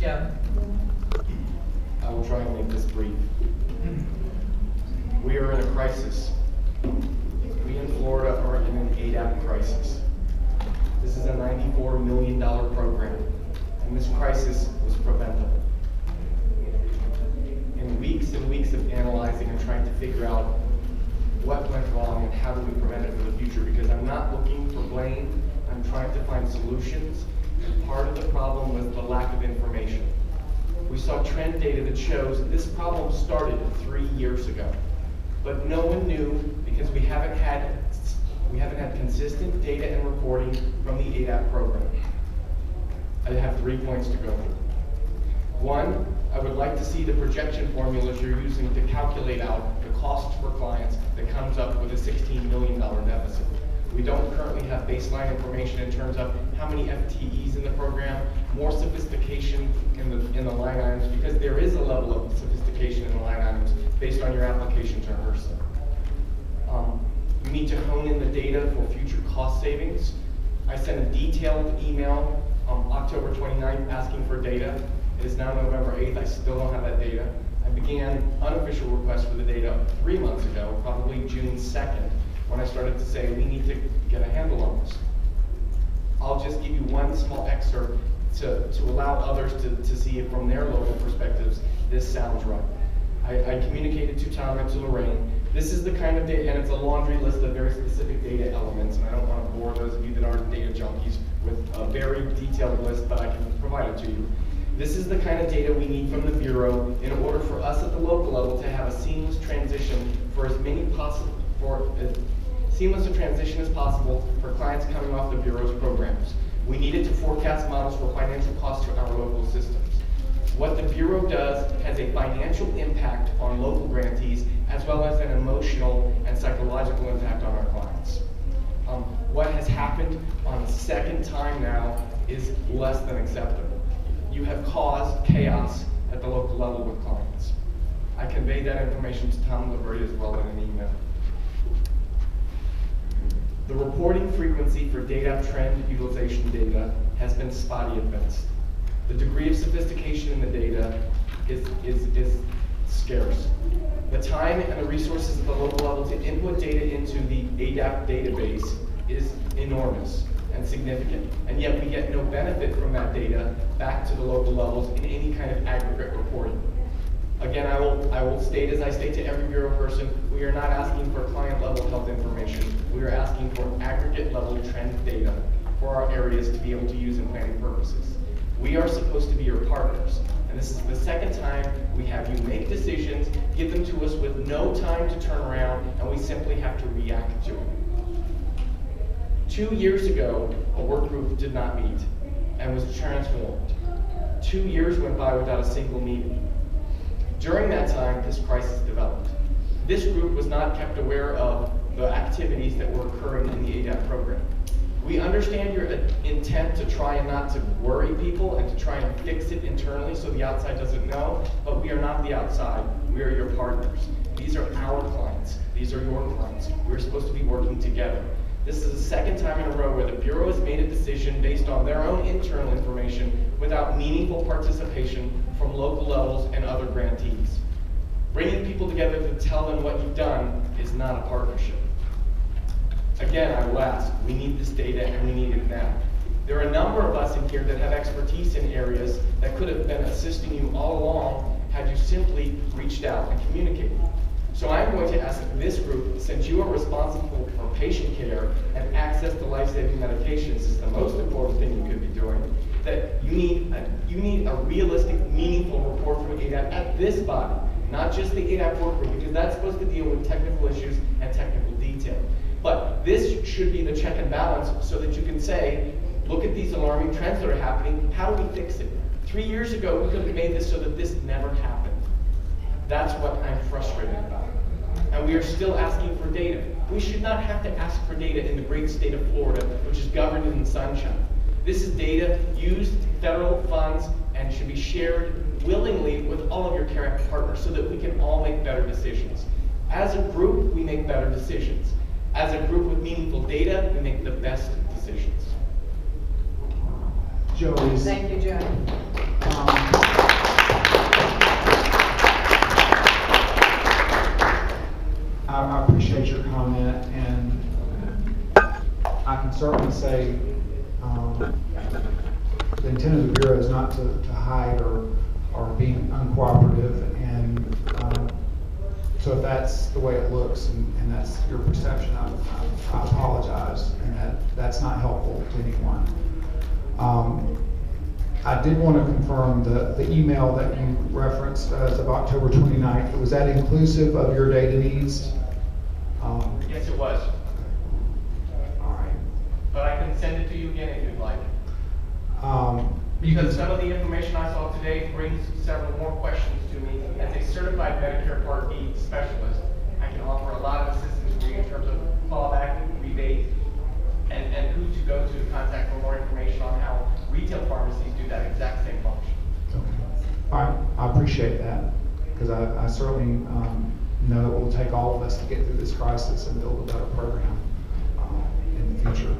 Joe. I will try and make this brief. We are in a crisis. We in Florida are in an ADAP crisis. This is a $94 million program, and this crisis was preventable. In weeks and weeks of analyzing and trying to figure out what went wrong and how do we prevent it for the future, because I'm not looking for blame, I'm trying to find solutions. And part of the problem was the lack of information. We saw trend data that shows that this problem started 3 years ago, but no one knew because we haven't had consistent data and reporting from the ADAP program. I have 3 points to go through. One, I would like to see the projection formulas you're using to calculate out the cost for clients that comes up with a $16 million deficit. We don't currently have baseline information in terms of how many FTEs in the program, more sophistication in the line items, because there is a level of sophistication in the line items based on your application to HRSA. You need to hone in the data for future cost savings. I sent a detailed email on October 29th asking for data. It is now November 8th, I still don't have that data. I began unofficial requests for the data 3 months ago, probably June 2nd, when I started to say we need to get a handle on this. I'll just give you one small excerpt to allow others to see it from their local perspectives. This sounds right. I communicated to Tom and to Lorraine. This is the kind of data, and it's a laundry list of very specific data elements, and I don't want to bore those of you that aren't data junkies with a very detailed list, but I can provide it to you. This is the kind of data we need from the Bureau in order for us at the local level to have a seamless transition for as seamless a transition as possible for clients coming off the Bureau's programs. We needed to forecast models for financial costs to our local systems. What the Bureau does has a financial impact on local grantees as well as an emotional and psychological impact on our clients. What has happened on the second time now is less than acceptable. You have caused chaos at the local level with clients. I conveyed that information to Tom Liberty as well in an email. The reporting frequency for data trend utilization data has been spotty at best. The degree of sophistication in the data is scarce. The time and the resources at the local level to input data into the ADAP database is enormous and significant, and yet we get no benefit from that data back to the local levels in any kind of aggregate reporting. Again, I will state, as I state to every Bureau person, we are not asking for client-level health information. We are asking for aggregate-level trend data for our areas to be able to use in planning purposes. We are supposed to be your partners, and this is the second time we have you make decisions, give them to us with no time to turn around, and we simply have to react to them. 2 years ago, a work group did not meet and was transformed. 2 years went by without a single meeting. During that time, this crisis developed. This group was not kept aware of the activities that were occurring in the ADAP program. We understand your intent to try and not to worry people and to try and fix it internally so the outside doesn't know, but we are not the outside. We are your partners. These are our clients. These are your clients. We're supposed to be working together. This is the second time in a row where the Bureau has made a decision based on their own internal information without meaningful participation from local levels and other grantees. Bringing people together to tell them what you've done is not a partnership. Again, I will ask, we need this data and we need it now. There are a number of us in here that have expertise in areas that could have been assisting you all along had you simply reached out and communicated. So I'm going to ask this group, since you are responsible for patient care and access to life-saving medications is the most important thing you could be doing, that you need a realistic, meaningful report from ADAP at this body, not just the ADAP work group, because that's supposed to deal with technical issues and technical detail. But this should be the check and balance so that you can say, look at these alarming trends that are happening, how do we fix it? 3 years ago, we could have made this so that this never happened. That's what I'm frustrated about. And we are still asking for data. We should not have to ask for data in the great state of Florida, which is governed in the sunshine. This is data used federal funds and should be shared willingly with all of your care partners so that we can all make better decisions. As a group, we make better decisions. As a group with meaningful data, we make the best decisions. Joe is... Thank you, Joe. I appreciate your comment, and I can certainly say the intent of the Bureau is not to hide or be uncooperative, and so if that's the way it looks and that's your perception, I apologize, and that's not helpful to anyone. I did want to confirm the email that you referenced as of October 29th. Was that inclusive of your data needs? Yes, it was. All right. But I can send it to you again if you'd like. Because some of the information I saw today brings several more questions to me. As a certified Medicare Part B specialist, I can offer a lot of assistance for you in terms of clawback, rebate, and who to go to contact for more information on how retail pharmacies do that exact same function. Okay. All right. I appreciate that, because I certainly know it will take all of us to get through this crisis and build a better program in the future.